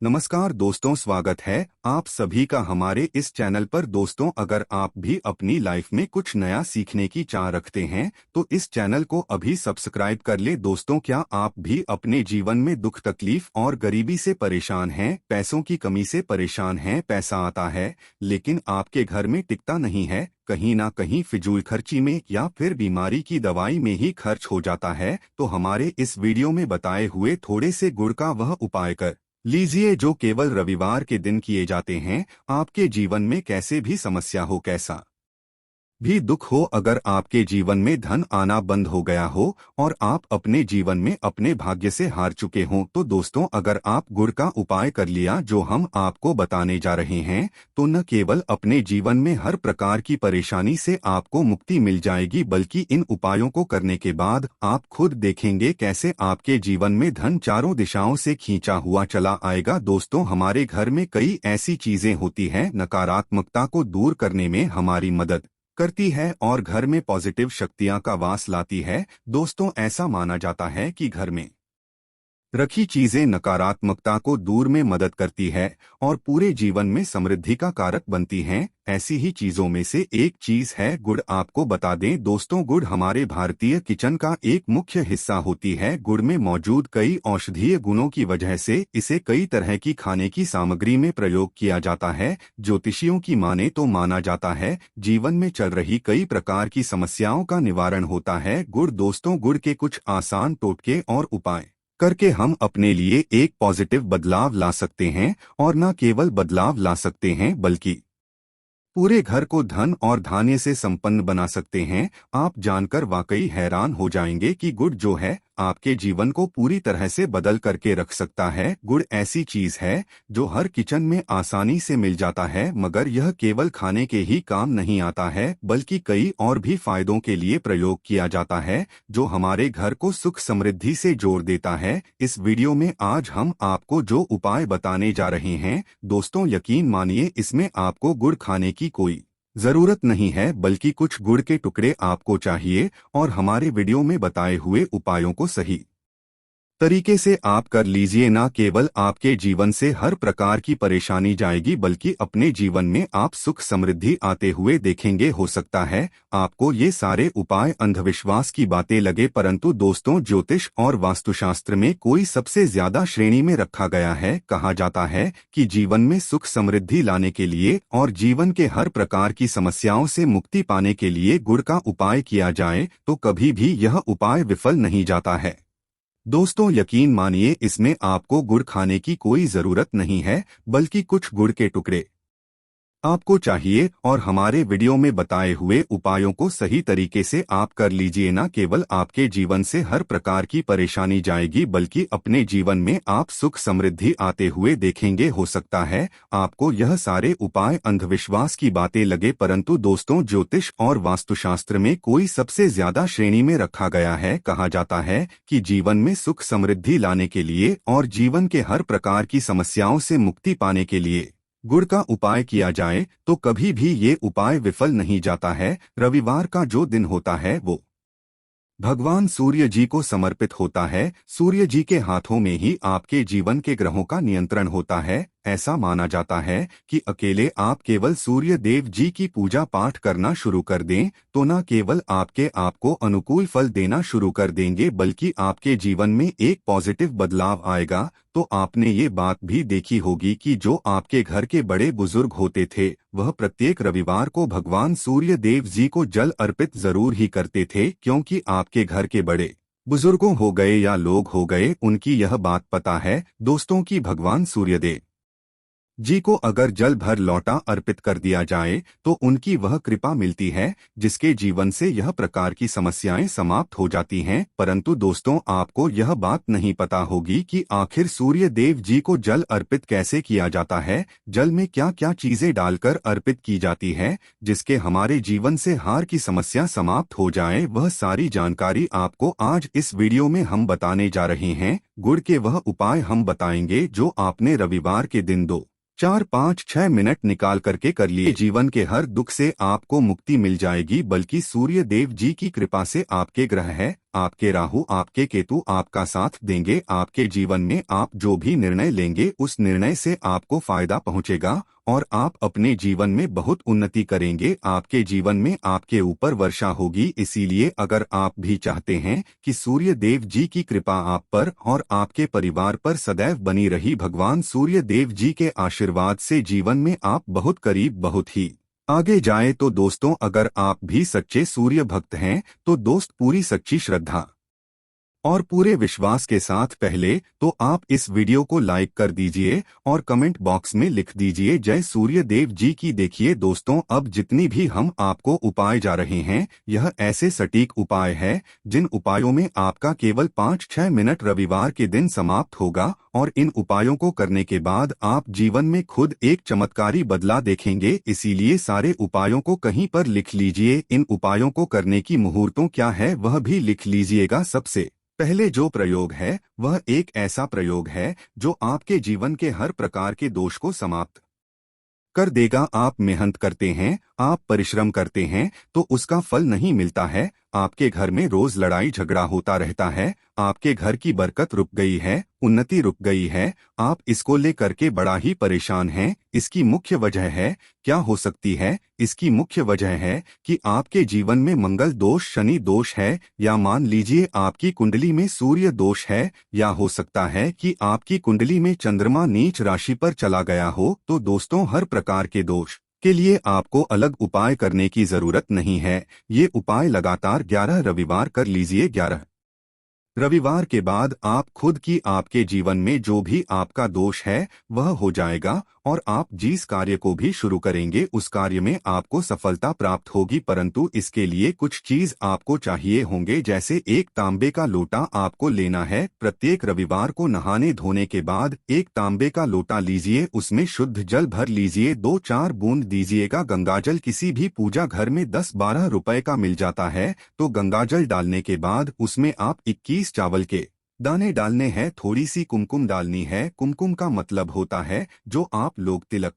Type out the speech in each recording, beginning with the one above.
नमस्कार दोस्तों, स्वागत है आप सभी का हमारे इस चैनल पर। दोस्तों, अगर आप भी अपनी लाइफ में कुछ नया सीखने की चाह रखते हैं तो इस चैनल को अभी सब्सक्राइब कर ले। दोस्तों, क्या आप भी अपने जीवन में दुख तकलीफ और गरीबी से परेशान हैं, पैसों की कमी से परेशान हैं? पैसा आता है लेकिन आपके घर में टिकता नहीं है, कहीं ना कहीं फिजूल खर्ची में या फिर बीमारी की दवाई में ही खर्च हो जाता है, तो हमारे इस वीडियो में बताए हुए थोड़े से गुड़ का वह उपाय कर लीजिए जो केवल रविवार के दिन किए जाते हैं। आपके जीवन में कैसे भी समस्या हो, कैसा भी दुख हो, अगर आपके जीवन में धन आना बंद हो गया हो और आप अपने जीवन में अपने भाग्य से हार चुके हों, तो दोस्तों, अगर आप गुड़ का उपाय कर लिया जो हम आपको बताने जा रहे हैं, तो न केवल अपने जीवन में हर प्रकार की परेशानी से आपको मुक्ति मिल जाएगी, बल्कि इन उपायों को करने के बाद आप खुद देखेंगे कैसे आपके जीवन में धन चारों दिशाओं से खींचा हुआ चला आएगा। दोस्तों, हमारे घर में कई ऐसी चीजें होती हैं नकारात्मकता को दूर करने में हमारी मदद करती है और घर में पॉजिटिव शक्तियां का वास लाती है। दोस्तों, ऐसा माना जाता है कि घर में रखी चीजें नकारात्मकता को दूर में मदद करती है और पूरे जीवन में समृद्धि का कारक बनती हैं। ऐसी ही चीजों में से एक चीज है गुड़। आपको बता दें दोस्तों, गुड़ हमारे भारतीय किचन का एक मुख्य हिस्सा होती है। गुड़ में मौजूद कई औषधीय गुणों की वजह से इसे कई तरह की खाने की सामग्री में प्रयोग किया जाता है। ज्योतिषियों की माने तो माना जाता है जीवन में चल रही कई प्रकार की समस्याओं का निवारण होता है गुड़। दोस्तों, गुड़ के कुछ आसान टोटके और उपाय करके हम अपने लिए एक पॉजिटिव बदलाव ला सकते हैं, और न केवल बदलाव ला सकते हैं बल्कि पूरे घर को धन और धान्य से संपन्न बना सकते हैं। आप जानकर वाकई हैरान हो जाएंगे कि गुड़ जो है आपके जीवन को पूरी तरह से बदल करके रख सकता है। गुड़ ऐसी चीज है जो हर किचन में आसानी से मिल जाता है, मगर यह केवल खाने के ही काम नहीं आता है बल्कि कई और भी फायदों के लिए प्रयोग किया जाता है जो हमारे घर को सुख समृद्धि से जोड़ देता है। इस वीडियो में आज हम आपको जो उपाय बताने जा रहे हैं दोस्तों, यकीन मानिए इसमें आपको गुड़ खाने की कोई जरूरत नहीं है, बल्कि कुछ गुड़ के टुकड़े आपको चाहिए और हमारे वीडियो में बताए हुए उपायों को सही तरीके से आप कर लीजिए। ना केवल आपके जीवन से हर प्रकार की परेशानी जाएगी बल्कि अपने जीवन में आप सुख समृद्धि आते हुए देखेंगे। हो सकता है आपको ये सारे उपाय अंधविश्वास की बातें लगे, परंतु दोस्तों, ज्योतिष और वास्तुशास्त्र में कोई सबसे ज्यादा श्रेणी में रखा गया है। कहा जाता है कि जीवन में सुख समृद्धि लाने के लिए और जीवन के हर प्रकार की समस्याओं से मुक्ति पाने के लिए गुड़ का उपाय किया जाए तो कभी भी यह उपाय विफल नहीं जाता है। दोस्तों, यकीन मानिए इसमें आपको गुड़ खाने की कोई जरूरत नहीं है, बल्कि कुछ गुड़ के टुकड़े आपको चाहिए और हमारे वीडियो में बताए हुए उपायों को सही तरीके से आप कर लीजिए। ना केवल आपके जीवन से हर प्रकार की परेशानी जाएगी बल्कि अपने जीवन में आप सुख समृद्धि आते हुए देखेंगे। हो सकता है आपको यह सारे उपाय अंधविश्वास की बातें लगे, परंतु दोस्तों, ज्योतिष और वास्तुशास्त्र में कोई सबसे ज्यादा श्रेणी में रखा गया है। कहा जाता है कि जीवन में सुख समृद्धि लाने के लिए और जीवन के हर प्रकार की समस्याओं से मुक्ति पाने के लिए गुड़ का उपाय किया जाए तो कभी भी ये उपाय विफल नहीं जाता है। रविवार का जो दिन होता है वो भगवान सूर्य जी को समर्पित होता है। सूर्य जी के हाथों में ही आपके जीवन के ग्रहों का नियंत्रण होता है। ऐसा माना जाता है कि अकेले आप केवल सूर्य देव जी की पूजा पाठ करना शुरू कर दें तो न केवल आपके आपको अनुकूल फल देना शुरू कर देंगे बल्कि आपके जीवन में एक पॉजिटिव बदलाव आएगा। तो आपने ये बात भी देखी होगी कि जो आपके घर के बड़े बुजुर्ग होते थे वह प्रत्येक रविवार को भगवान सूर्य देव जी को जल अर्पित जरूर ही करते थे, क्योंकि आपके घर के बड़े बुजुर्गों हो गए या लोग हो गए, उनकी यह बात पता है दोस्तों कि भगवान सूर्यदेव जी को अगर जल भर लौटा अर्पित कर दिया जाए तो उनकी वह कृपा मिलती है जिसके जीवन से यह प्रकार की समस्याएं समाप्त हो जाती हैं। परंतु दोस्तों, आपको यह बात नहीं पता होगी कि आखिर सूर्य देव जी को जल अर्पित कैसे किया जाता है, जल में क्या क्या चीजें डालकर अर्पित की जाती है जिसके हमारे जीवन से हार की समस्या समाप्त हो जाए। वह सारी जानकारी आपको आज इस वीडियो में हम बताने जा रहे हैं। गुड़ के वह उपाय हम बताएंगे जो आपने रविवार के दिन 2, 4, 5, 6 मिनट निकाल करके कर लिए। जीवन के हर दुख से आपको मुक्ति मिल जाएगी, बल्कि सूर्य देव जी की कृपा से आपके ग्रह है आपके राहु आपके केतु आपका साथ देंगे। आपके जीवन में आप जो भी निर्णय लेंगे उस निर्णय से आपको फायदा पहुंचेगा और आप अपने जीवन में बहुत उन्नति करेंगे। आपके जीवन में आपके ऊपर वर्षा होगी। इसीलिए अगर आप भी चाहते हैं कि सूर्य देव जी की कृपा आप पर और आपके परिवार पर सदैव बनी रही, भगवान सूर्य देव जी के आशीर्वाद से जीवन में आप बहुत करीब बहुत ही आगे जाए, तो दोस्तों अगर आप भी सच्चे सूर्य भक्त हैं तो दोस्त पूरी सच्ची श्रद्धा और पूरे विश्वास के साथ पहले तो आप इस वीडियो को लाइक कर दीजिए और कमेंट बॉक्स में लिख दीजिए जय सूर्य देव जी की। देखिए दोस्तों, अब जितनी भी हम आपको उपाय जा रहे हैं यह ऐसे सटीक उपाय है जिन उपायों में आपका केवल 5-6 मिनट रविवार के दिन समाप्त होगा और इन उपायों को करने के बाद आप जीवन में खुद एक चमत्कारी बदलाव देखेंगे। इसीलिए सारे उपायों को कहीं पर लिख लीजिए। इन उपायों को करने की मुहूर्तों क्या है वह भी लिख लीजिएगा। सबसे पहले जो प्रयोग है वह एक ऐसा प्रयोग है जो आपके जीवन के हर प्रकार के दोष को समाप्त कर देगा। आप मेहनत करते हैं, आप परिश्रम करते हैं तो उसका फल नहीं मिलता है। आपके घर में रोज लड़ाई झगड़ा होता रहता है, आपके घर की बरकत रुक गई है, उन्नति रुक गई है, आप इसको लेकर के बड़ा ही परेशान हैं। इसकी मुख्य वजह है क्या हो सकती है? इसकी मुख्य वजह है कि आपके जीवन में मंगल दोष, शनि दोष है, या मान लीजिए आपकी कुंडली में सूर्य दोष है, या हो सकता है कि आपकी कुंडली में चंद्रमा नीच राशि पर चला गया हो। तो दोस्तों हर प्रकार के दोष के लिए आपको अलग उपाय करने की जरूरत नहीं है। ये उपाय लगातार 11 रविवार कर लीजिए। 11 रविवार के बाद आप खुद की आपके जीवन में जो भी आपका दोष है वह हो जाएगा और आप जिस कार्य को भी शुरू करेंगे उस कार्य में आपको सफलता प्राप्त होगी। परंतु इसके लिए कुछ चीज आपको चाहिए होंगे, जैसे एक तांबे का लोटा आपको लेना है। प्रत्येक रविवार को नहाने धोने के बाद एक तांबे का लोटा लीजिए, उसमें शुद्ध जल भर लीजिए, 2-4 बूंद दीजिएगा गंगाजल। किसी भी पूजा घर में 10-12 रुपए का मिल जाता है। तो गंगाजल डालने के बाद उसमें आप 21 चावल के दाने डालने हैं, थोड़ी सी कुमकुम डालनी है। कुमकुम का मतलब होता है जो आप लोग तिलक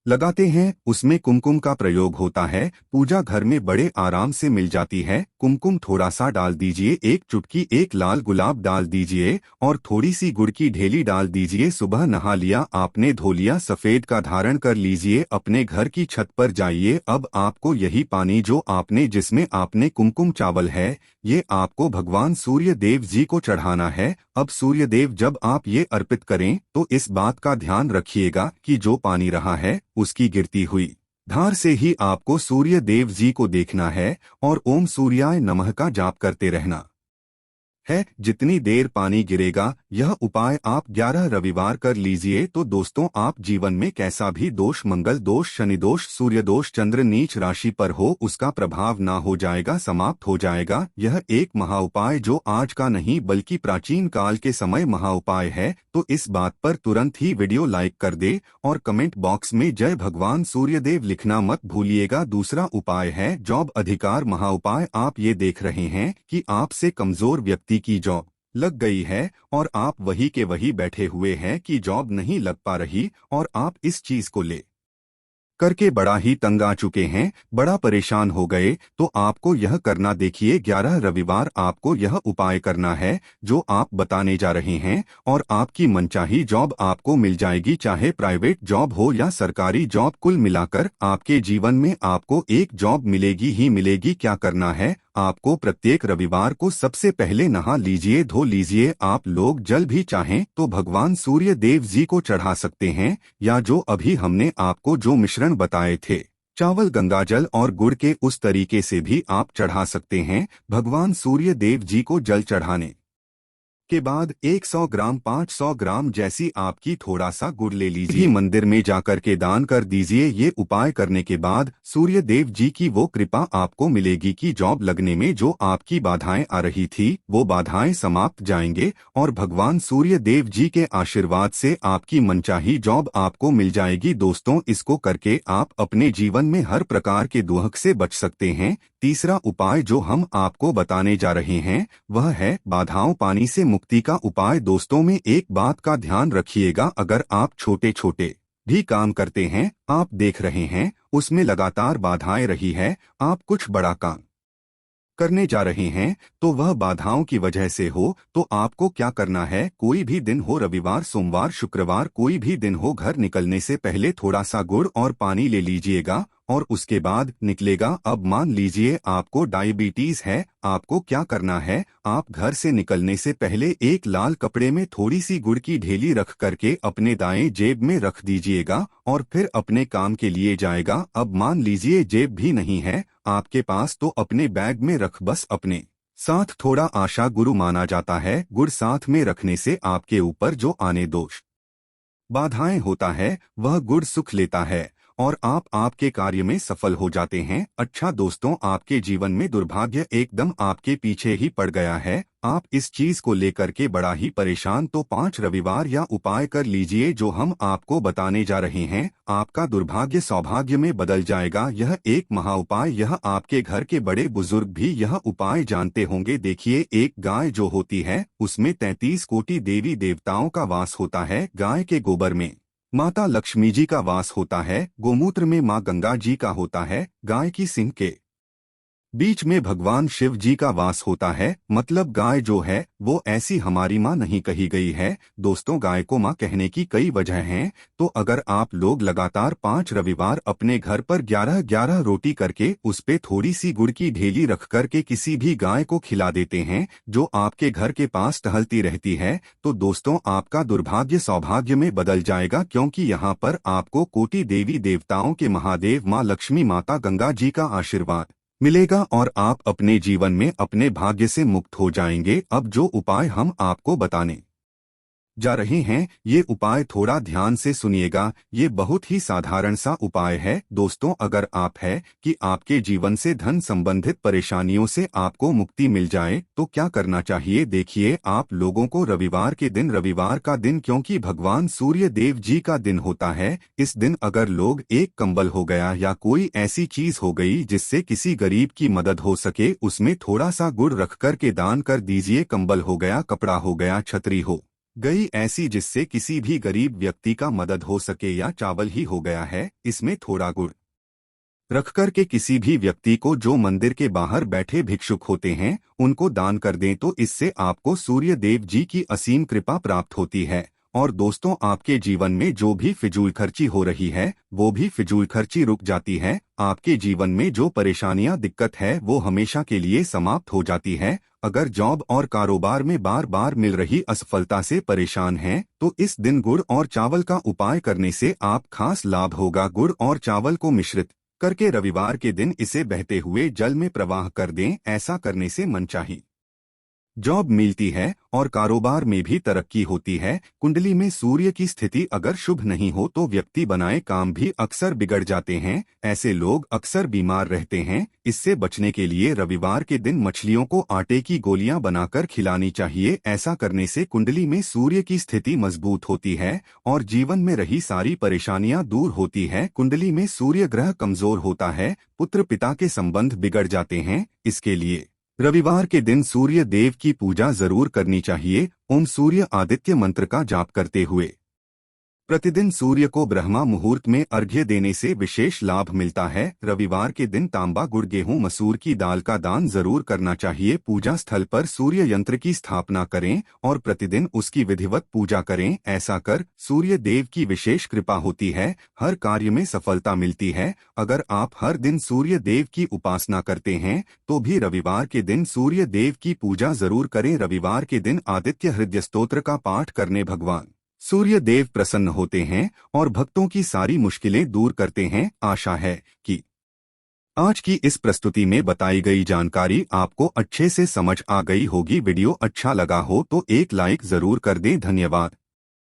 लगाते हैं, उसमें कुमकुम का प्रयोग होता है। पूजा घर में बड़े आराम से मिल जाती है। कुमकुम थोड़ा सा डाल दीजिए, एक चुटकी एक लाल गुलाब डाल दीजिए और थोड़ी सी गुड़ की ढेली डाल दीजिए। सुबह नहा लिया आपने, धो लिया, सफेद का धारण कर लीजिए, अपने घर की छत पर जाइए। अब आपको यही पानी जो आपने जिसमें आपने कुमकुम चावल है ये आपको भगवान सूर्य देव जी को चढ़ाना है। अब सूर्य देव जब आप ये अर्पित करें तो इस बात का ध्यान रखिएगा कि जो पानी रहा है उसकी गिरती हुई धार से ही आपको सूर्य देव जी को देखना है और ओम सूर्याय नमः का जाप करते रहना है। जितनी देर पानी गिरेगा यह उपाय आप 11 रविवार कर लीजिए। तो दोस्तों आप जीवन में कैसा भी दोष, मंगल दोष, शनि दोष, सूर्य दोष, चंद्र नीच राशि पर हो, उसका प्रभाव ना हो जाएगा, समाप्त हो जाएगा। यह एक महा उपाय जो आज का नहीं बल्कि प्राचीन काल के समय महा उपाय है। तो इस बात पर तुरंत ही वीडियो लाइक कर दे और कमेंट बॉक्स में जय भगवान सूर्यदेव लिखना मत भूलिएगा। दूसरा उपाय है जॉब अधिकार महा उपाय। आप ये देख रहे हैं कि आपसे कमजोर व्यक्ति की जॉब लग गई है और आप वही के वही बैठे हुए हैं कि जॉब नहीं लग पा रही और आप इस चीज को ले करके बड़ा ही तंग आ चुके हैं, बड़ा परेशान हो गए। तो आपको यह करना, देखिए 11 रविवार आपको यह उपाय करना है जो आप बताने जा रहे हैं और आपकी मनचाही जॉब आपको मिल जाएगी, चाहे प्राइवेट जॉब हो या सरकारी जॉब। कुल मिलाकर आपके जीवन में आपको एक जॉब मिलेगी ही मिलेगी। क्या करना है, आपको प्रत्येक रविवार को सबसे पहले नहा लीजिए, धो लीजिए। आप लोग जल भी चाहें तो भगवान सूर्य देव जी को चढ़ा सकते हैं, या जो अभी हमने आपको जो मिश्रण बताए थे चावल, गंगाजल और गुड़ के, उस तरीके से भी आप चढ़ा सकते हैं। भगवान सूर्य देव जी को जल चढ़ाने के बाद 100 ग्राम 500 ग्राम जैसी आपकी थोड़ा सा गुड़ ले लीजिए, मंदिर में जाकर के दान कर दीजिए। ये उपाय करने के बाद सूर्य देव जी की वो कृपा आपको मिलेगी कि जॉब लगने में जो आपकी बाधाएं आ रही थी वो बाधाएं समाप्त जाएंगे और भगवान सूर्य देव जी के आशीर्वाद से आपकी मनचाही जॉब आपको मिल जाएगी। दोस्तों इसको करके आप अपने जीवन में हर प्रकार के दुख से बच सकते हैं। तीसरा उपाय जो हम आपको बताने जा रहे हैं वह है बाधाओं पानी से मुक्ति का उपाय। दोस्तों में एक बात का ध्यान रखिएगा, अगर आप छोटे छोटे भी काम करते हैं, आप देख रहे हैं उसमें लगातार बाधाएं रही है, आप कुछ बड़ा काम करने जा रहे हैं तो वह बाधाओं की वजह से हो, तो आपको क्या करना है, कोई भी दिन हो, रविवार, सोमवार, शुक्रवार, कोई भी दिन हो, घर निकलने से पहले थोड़ा सा गुड़ और पानी ले लीजिएगा और उसके बाद निकलेगा। अब मान लीजिए आपको डायबिटीज है, आपको क्या करना है, आप घर से निकलने से पहले एक लाल कपड़े में थोड़ी सी गुड़ की ढेली रख करके अपने दाएं जेब में रख दीजिएगा और फिर अपने काम के लिए जाएगा। अब मान लीजिए जेब भी नहीं है आपके पास, तो अपने बैग में रख, बस अपने साथ थोड़ा आशा गुरु माना जाता है। गुड़ साथ में रखने से आपके ऊपर जो आने दोष बाधाएं होता है वह गुड़ सुख लेता है और आप आपके कार्य में सफल हो जाते हैं। अच्छा दोस्तों, आपके जीवन में दुर्भाग्य एकदम आपके पीछे ही पड़ गया है, आप इस चीज को लेकर के बड़ा ही परेशान, तो 5 रविवार या उपाय कर लीजिए जो हम आपको बताने जा रहे हैं। आपका दुर्भाग्य सौभाग्य में बदल जाएगा। यह एक महा उपाय, यह आपके घर के बड़े बुजुर्ग भी यह उपाय जानते होंगे। देखिए, एक गाय जो होती है उसमें 33 कोटि देवी देवताओं का वास होता है। गाय के गोबर में माता लक्ष्मी जी का वास होता है, गोमूत्र में माँ गंगा जी का होता है, गाय की सींग के बीच में भगवान शिव जी का वास होता है। मतलब गाय जो है वो ऐसी हमारी माँ नहीं कही गई है। दोस्तों, गाय को माँ कहने की कई वजह हैं। तो अगर आप लोग लगातार 5 रविवार अपने घर पर 11-11 रोटी करके उस पे थोड़ी सी गुड़ की ढेली रख करके किसी भी गाय को खिला देते हैं जो आपके घर के पास टहलती रहती है, तो दोस्तों आपका दुर्भाग्य सौभाग्य में बदल जाएगा, क्योंकि यहाँ पर आपको कोटि देवी देवताओं के महादेव माँ लक्ष्मी माता गंगा जी का आशीर्वाद मिलेगा और आप अपने जीवन में अपने भाग्य से मुक्त हो जाएंगे। अब जो उपाय हम आपको बताने जा रहे हैं, ये उपाय थोड़ा ध्यान से सुनिएगा। ये बहुत ही साधारण सा उपाय है। दोस्तों, अगर आप है कि आपके जीवन से धन संबंधित परेशानियों से आपको मुक्ति मिल जाए तो क्या करना चाहिए। देखिए, आप लोगों को रविवार के दिन, रविवार का दिन क्योंकि भगवान सूर्य देव जी का दिन होता है, इस दिन अगर लोग एक कंबल हो गया या कोई ऐसी चीज हो गई जिससे किसी गरीब की मदद हो सके, उसमें थोड़ा सा गुड़ रख कर के दान कर दीजिए। कंबल हो गया, कपड़ा हो गया, छतरी हो गई ऐसी जिससे किसी भी गरीब व्यक्ति का मदद हो सके, या चावल ही हो गया है, इसमें थोड़ा गुड़ रख कर के किसी भी व्यक्ति को जो मंदिर के बाहर बैठे भिक्षुक होते हैं उनको दान कर दें, तो इससे आपको सूर्य देव जी की असीम कृपा प्राप्त होती है। और दोस्तों, आपके जीवन में जो भी फिजूल खर्ची हो रही है वो भी फिजूल खर्ची रुक जाती है। आपके जीवन में जो परेशानियां, दिक्कत है वो हमेशा के लिए समाप्त हो जाती है। अगर जॉब और कारोबार में बार बार मिल रही असफलता से परेशान हैं, तो इस दिन गुड़ और चावल का उपाय करने से आप खास लाभ होगा। गुड़ और चावल को मिश्रित करके रविवार के दिन इसे बहते हुए जल में प्रवाह कर दें। ऐसा करने से मनचाही जॉब मिलती है और कारोबार में भी तरक्की होती है। कुंडली में सूर्य की स्थिति अगर शुभ नहीं हो तो व्यक्ति बनाए काम भी अक्सर बिगड़ जाते हैं। ऐसे लोग अक्सर बीमार रहते हैं। इससे बचने के लिए रविवार के दिन मछलियों को आटे की गोलियां बनाकर खिलानी चाहिए। ऐसा करने से कुंडली में सूर्य की स्थिति मजबूत होती है और जीवन में रही सारी परेशानियां दूर होती है। कुंडली में सूर्य ग्रह कमजोर होता है, पुत्र पिता के संबंध बिगड़ जाते हैं। इसके लिए रविवार के दिन सूर्य देव की पूजा जरूर करनी चाहिए। ओम सूर्य आदित्य मंत्र का जाप करते हुए प्रतिदिन सूर्य को ब्रह्मा मुहूर्त में अर्घ्य देने से विशेष लाभ मिलता है। रविवार के दिन तांबा, गुड़, गेहूं, मसूर की दाल का दान जरूर करना चाहिए। पूजा स्थल पर सूर्य यंत्र की स्थापना करें और प्रतिदिन उसकी विधिवत पूजा करें। ऐसा कर सूर्य देव की विशेष कृपा होती है, हर कार्य में सफलता मिलती है। अगर आप हर दिन सूर्य देव की उपासना करते हैं तो भी रविवार के दिन सूर्य देव की पूजा जरूर करें। रविवार के दिन आदित्य हृदय स्तोत्र का पाठ करने भगवान सूर्य देव प्रसन्न होते हैं और भक्तों की सारी मुश्किलें दूर करते हैं। आशा है कि आज की इस प्रस्तुति में बताई गई जानकारी आपको अच्छे से समझ आ गई होगी। वीडियो अच्छा लगा हो तो एक लाइक जरूर कर दें। धन्यवाद।